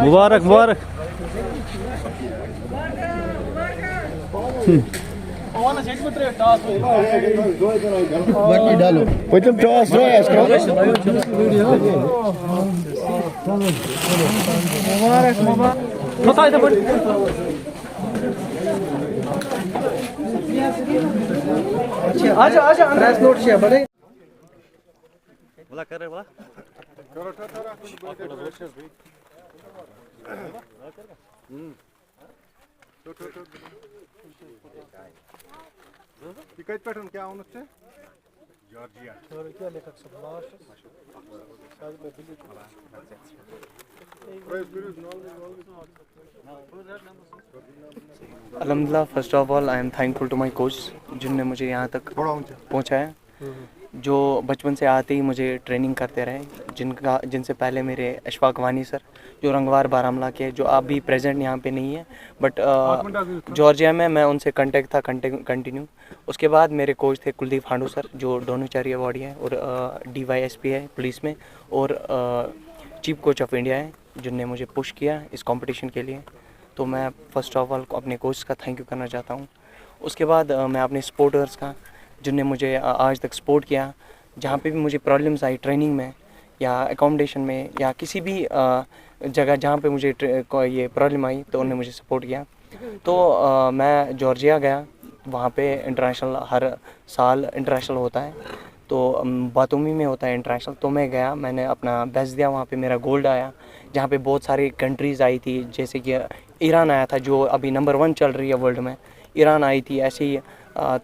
मुबारक मुबारक। डालो पतम टॉस मुबारक मुबारक। आजा आजा प्रेस नोट छे बने बोला कर रहे बोला कत पे क्या आउन जॉर्जिया अल्हम्दुलिल्लाह। First of all I am thankful to my coach जिनने मुझे यहाँ तक पहुँचाया, जो बचपन से आते ही मुझे ट्रेनिंग करते रहे, जिनसे पहले मेरे अशफाक वानी सर जो रंगवार बारामूला के, जो आप भी प्रेजेंट यहाँ पे नहीं है बट जॉर्जिया में मैं उनसे कांटेक्ट था कंटिन्यू। उसके बाद मेरे कोच थे कुलदीप हांडू सर जो डोनोचारी अवार्डी है और DYSP है पुलिस में, और चीफ कोच ऑफ इंडिया है, जिनने मुझे पुश किया इस कंपटीशन के लिए। तो मैं फ़र्स्ट ऑफ ऑल अपने कोच का थैंक यू करना चाहता हूँ। उसके बाद मैं अपने सपोर्टर्स का, जिनने मुझे आज तक सपोर्ट किया, जहाँ पे भी मुझे प्रॉब्लम्स आई ट्रेनिंग में या एकोमोडेशन में या किसी भी जगह जहाँ पे मुझे ये प्रॉब्लम आई तो उन्होंने मुझे सपोर्ट किया। तो मैं जॉर्जिया गया, वहाँ पे इंटरनेशनल हर साल इंटरनेशनल होता है, तो बातूमी में होता है इंटरनेशनल। तो मैं गया, मैंने अपना बेस्ट दिया, वहाँ पे मेरा गोल्ड आया, जहाँ पे बहुत सारी कंट्रीज़ आई थी, जैसे कि ईरान आया था जो अभी नंबर 1 चल रही है वर्ल्ड में, ईरान आई थी, ऐसे ही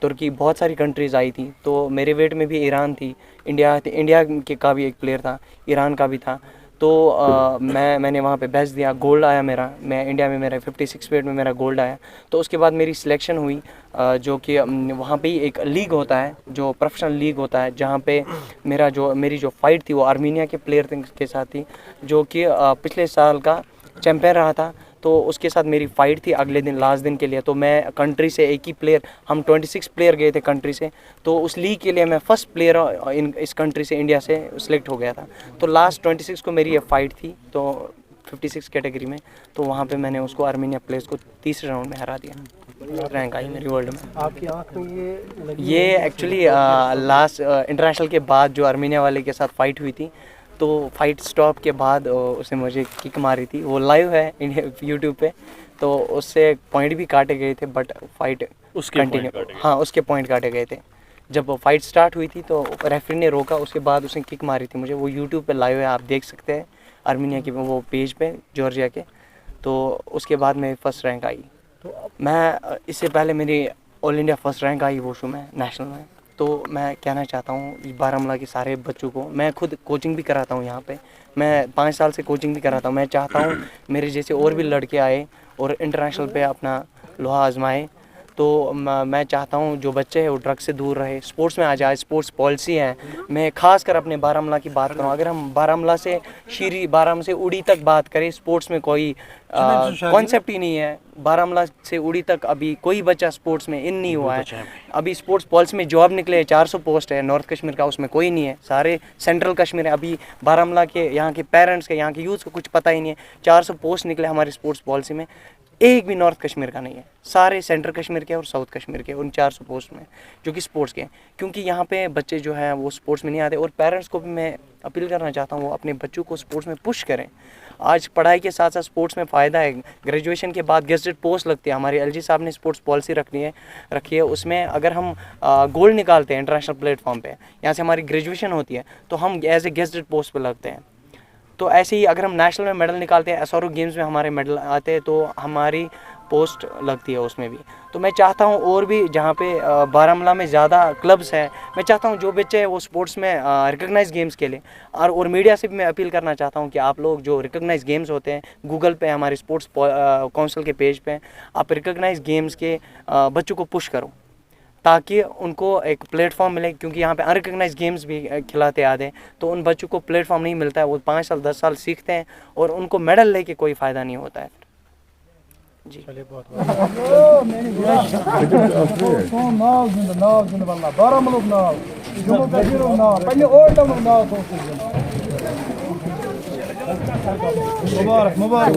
तुर्की, बहुत सारी कंट्रीज़ आई थी। तो मेरे वेट में भी ईरान थी, इंडिया के का भी एक प्लेयर था, ईरान का भी था। तो मैंने वहाँ पे बेस्ट दिया, गोल्ड आया मेरा, मैं इंडिया में मेरा 56 वेट में मेरा गोल्ड आया। तो उसके बाद मेरी सिलेक्शन हुई, जो कि वहाँ पे ही एक लीग होता है, जो प्रोफेशनल लीग होता है, जहाँ पे मेरी जो फ़ाइट थी वो आर्मीनिया के प्लेयर के साथ थी, जो कि पिछले साल का चैम्पियन रहा था। तो उसके साथ मेरी फ़ाइट थी अगले दिन, लास्ट दिन के लिए। तो मैं कंट्री से एक ही प्लेयर, हम 26 प्लेयर गए थे कंट्री से, तो उस लीग के लिए मैं फर्स्ट प्लेयर इस कंट्री से, इंडिया से सिलेक्ट हो गया था। तो लास्ट 26 को मेरी ये फ़ाइट थी, तो 56 कैटेगरी में। तो वहाँ पे मैंने उसको आर्मीनिया प्लेयर्स को तीसरे राउंड में हरा दिया, रैंक आई मेरी वर्ल्ड में। आपकी आँख में ये एक्चुअली लास्ट इंटरनेशनल के बाद जो आर्मीनिया वाले के साथ फ़ाइट हुई थी, तो फाइट स्टॉप के बाद उसने मुझे किक मारी थी, वो लाइव है यूट्यूब पे। तो उससे पॉइंट भी काटे गए थे, बट फाइट उसके कंटिन्यू, हाँ उसके पॉइंट काटे गए थे। जब फाइट स्टार्ट हुई थी तो रेफरी ने रोका, उसके बाद उसने किक मारी थी मुझे, वो यूट्यूब पे लाइव है, आप देख सकते हैं आर्मीनिया के वो पेज पे, जॉर्जिया के। तो उसके बाद मेरी फर्स्ट रैंक आई। तो मैं इससे पहले मेरी ऑल इंडिया फर्स्ट रैंक आई वोशू में, नेशनल में। तो मैं कहना चाहता हूँ बारामूला के सारे बच्चों को, मैं खुद कोचिंग भी कराता हूँ यहाँ पे, मैं 5 साल से कोचिंग भी कराता हूँ। मैं चाहता हूँ मेरे जैसे और भी लड़के आए और इंटरनेशनल पे अपना लोहा आजमाए। तो मैं चाहता हूँ जो बच्चे हैं वो ड्रग्स से दूर रहे, स्पोर्ट्स में आ जाए, स्पोर्ट्स पॉलिसी है। मैं ख़ास कर अपने बारामूला की बात करूँ, अगर हम बारामूला से शीरी, बारामूला से उड़ी तक बात करें, स्पोर्ट्स में कोई कॉन्सेप्ट ही नहीं है। बारामूला से उड़ी तक अभी कोई बच्चा स्पोर्ट्स में इन नहीं हुआ है। अभी स्पोर्ट्स पॉलिसी में जॉब निकले 400 पोस्ट है नॉर्थ कश्मीर का, उसमें कोई नहीं है, सारे सेंट्रल कश्मीर है। अभी बारामूला के यहाँ के पेरेंट्स के, यहाँ के यूथ को कुछ पता ही नहीं है। 400 पोस्ट निकले हमारे स्पोर्ट्स पॉलिसी में, एक भी नॉर्थ कश्मीर का नहीं है, सारे सेंट्रल कश्मीर के और साउथ कश्मीर के उन 400 पोस्ट में जो कि स्पोर्ट्स के हैं। क्योंकि यहाँ पे बच्चे जो हैं वो स्पोर्ट्स में नहीं आते, और पेरेंट्स को भी मैं अपील करना चाहता हूँ वो अपने बच्चों को स्पोर्ट्स में पुश करें। आज पढ़ाई के साथ साथ स्पोर्ट्स में फ़ायदा है। ग्रेजुएशन के बाद गेजेटेड पोस्ट लगती है, हमारे LG साहब ने स्पोर्ट्स पॉलिसी रखी है। उसमें अगर हम गोल्ड निकालते हैं इंटरनेशनल प्लेटफॉर्म पे, यहाँ से हमारी ग्रेजुएशन होती है, तो हम एज ए गेजेटेड पोस्ट पे लगते हैं। तो ऐसे ही अगर हम नेशनल में मेडल निकालते हैं, SRO गेम्स में हमारे मेडल आते हैं, तो हमारी पोस्ट लगती है उसमें भी। तो मैं चाहता हूँ और भी जहाँ पे बारामूला में ज़्यादा क्लब्स हैं, मैं चाहता हूँ जो बच्चे हैं वो स्पोर्ट्स में रिकग्नाइज गेम्स के लिए, और मीडिया से भी मैं अपील करना चाहता हूँ कि आप लोग जो रिकग्नाइज गेम्स होते हैं, गूगल पे हमारे स्पोर्ट्स काउंसिल के पेज पे आप रिकग्नाइज गेम्स के बच्चों को पुश करो, ताकि उनको एक प्लेटफॉर्म मिले। क्योंकि यहाँ पे अनरिकग्नाइज गेम्स भी खिलाते आते हैं, तो उन बच्चों को प्लेटफॉर्म नहीं मिलता है। वो 5 साल 10 साल सीखते हैं और उनको मेडल लेके कोई फ़ायदा नहीं होता है। जी। मुबारक मुबारक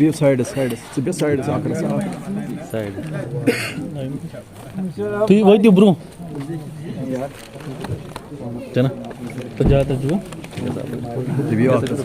bir side sakın side तू वही दे ब्रो चना तो जाता जो bir arkası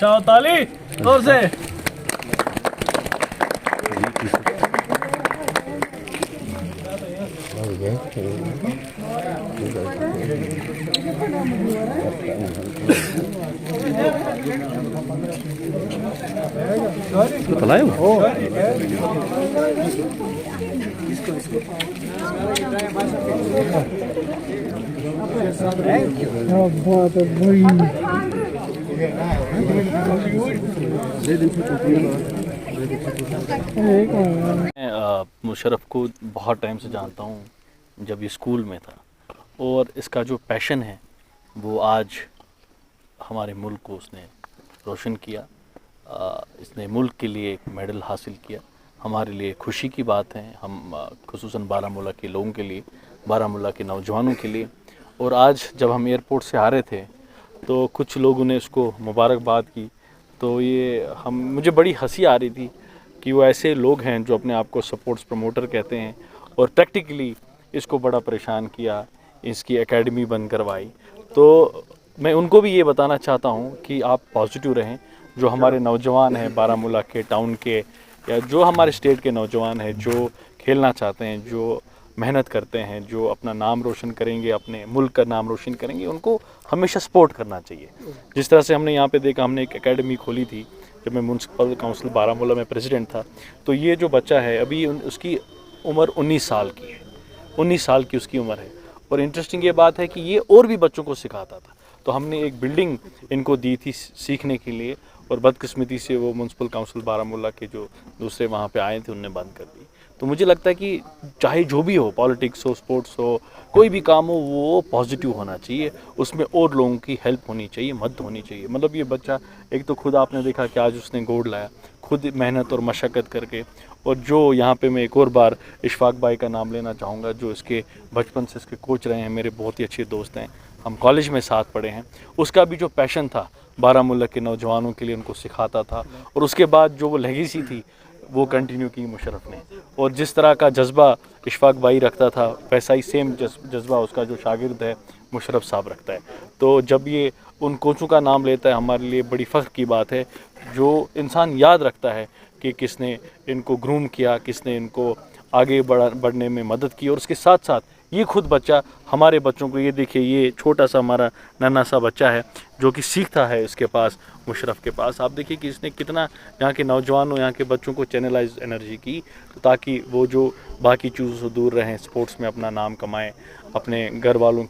शाह ताली जोर से मैं मुशर्रफ को बहुत टाइम से जानता हूँ, जब ये स्कूल में था, और इसका जो पैशन है वो आज हमारे मुल्क को उसने रोशन किया। इसने मुल्क के लिए एक मेडल हासिल किया। हमारे लिए खुशी की बात है, हम खुसूसन बारामूला के लोगों के लिए, बारामूला के नौजवानों के लिए। और आज जब हम एयरपोर्ट से आ रहे थे तो कुछ लोगों ने उसको मुबारकबाद की, तो ये मुझे बड़ी हंसी आ रही थी कि वो ऐसे लोग हैं जो अपने आप को स्पोर्ट्स प्रमोटर कहते हैं और प्रैक्टिकली इसको बड़ा परेशान किया, इसकी एकेडमी बंद करवाई। तो मैं उनको भी ये बताना चाहता हूँ कि आप पॉजिटिव रहें। जो हमारे नौजवान हैं बारामूला के टाउन के या जो हमारे स्टेट के नौजवान हैं जो खेलना चाहते हैं, जो मेहनत करते हैं, जो अपना नाम रोशन करेंगे, अपने मुल्क का नाम रोशन करेंगे, उनको हमेशा सपोर्ट करना चाहिए। जिस तरह से हमने यहाँ पे देखा, हमने एक एकेडमी खोली थी जब मैं म्यूनसिपल काउंसिल बारामूला में प्रेसिडेंट था। तो ये जो बच्चा है अभी उसकी उम्र 19 साल की है, 19 साल की उसकी उम्र है। और इंटरेस्टिंग ये बात है कि ये और भी बच्चों को सिखाता था। तो हमने एक बिल्डिंग इनको दी थी सीखने के लिए, और बदकिस्मती से वो म्यूनसिपल काउंसिल बारामूला के जो दूसरे वहाँ पे आए थे उनने बंद कर दी। तो मुझे लगता है कि चाहे जो भी हो, पॉलिटिक्स हो, स्पोर्ट्स हो, कोई भी काम हो, वो पॉजिटिव होना चाहिए, उसमें और लोगों की हेल्प होनी चाहिए, मदद होनी चाहिए। मतलब ये बच्चा, एक तो खुद आपने देखा कि आज उसने गोल्ड लाया, खुद मेहनत और मशक्क़त करके। और जो यहाँ पे मैं एक और बार इशफाक भाई का नाम लेना चाहूँगा, जो इसके बचपन से इसके कोच रहे हैं, मेरे बहुत ही अच्छे दोस्त हैं, हम कॉलेज में साथ पढ़े हैं। उसका भी जो पैशन था बारामूला के नौजवानों के लिए, उनको सिखाता था, और उसके बाद जो वो लेगेसी थी वो कंटिन्यू की मुशर्रफ ने। और जिस तरह का जज्बा इशफाक भाई रखता था, वैसा ही सेम जज्बा उसका जो शागिर्द है मुशर्रफ साहब रखता है। तो जब ये उन कोचों का नाम लेता है, हमारे लिए बड़ी फ़ख्र की बात है। जो इंसान याद रखता है कि किसने इनको ग्रूम किया, किसने इनको आगे बढ़ने में मदद की, और उसके साथ साथ ये खुद बच्चा हमारे बच्चों को, ये देखिए, ये छोटा सा हमारा नन्हा सा बच्चा है जो कि सीखता है इसके पास, मुशर्रफ के पास। आप देखिए कि इसने कितना यहाँ के नौजवानों, यहाँ के बच्चों को चैनलाइज एनर्जी की, तो ताकि वो जो बाकी चीज़ों से दूर रहें, स्पोर्ट्स में अपना नाम कमाएं, अपने घर वालों